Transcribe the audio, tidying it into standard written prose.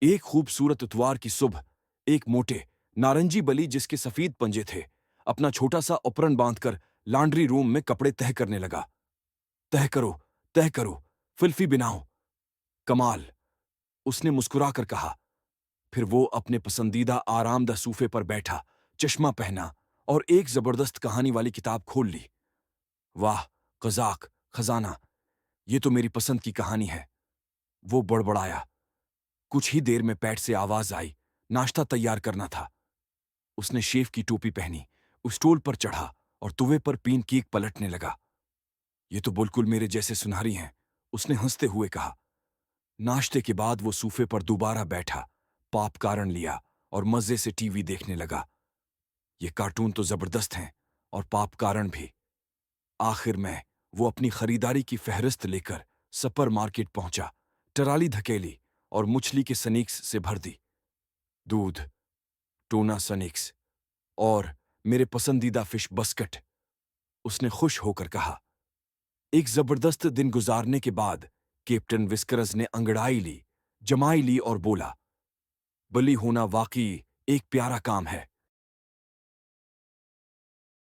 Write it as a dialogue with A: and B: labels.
A: एक खूबसूरत इतवार की सुबह एक मोटे नारंगी बली जिसके सफेद पंजे थे अपना छोटा सा अपरन बांधकर लॉन्ड्री रूम में कपड़े तह करने लगा। तह करो, फिल्फी बिनाओ। कमाल, उसने मुस्कुराकर कहा। फिर वो अपने पसंदीदा आरामदा सूफे पर बैठा, चश्मा पहना और एक जबरदस्त कहानी वाली किताब खोल ली। वाह, कजाक खजाना, ये तो मेरी पसंद की कहानी है, वो बड़बड़ाया। कुछ ही देर में पैट से आवाज आई, नाश्ता तैयार करना था। उसने शेफ की टोपी पहनी, उस स्टूल पर चढ़ा और तुवे पर पीन केक पलटने लगा। ये तो बिल्कुल मेरे जैसे सुनहरी हैं, उसने हंसते हुए कहा। नाश्ते के बाद वो सूफे पर दोबारा बैठा, पॉपकॉर्न लिया और मजे से टीवी देखने लगा। ये कार्टून तो जबरदस्त हैं और पॉपकॉर्न भी। आखिर में वो अपनी खरीदारी की फहरिस्त लेकर सुपर मार्केट पहुंचा, ट्राली धकेली और मछली के सनीक्स से भर दी। दूध, टूना सनीक्स और मेरे पसंदीदा फिश बस्केट, उसने खुश होकर कहा। एक जबरदस्त दिन गुजारने के बाद कैप्टन विस्करस ने अंगड़ाई ली, जमाई ली और बोला, बली होना वाकई एक प्यारा काम है।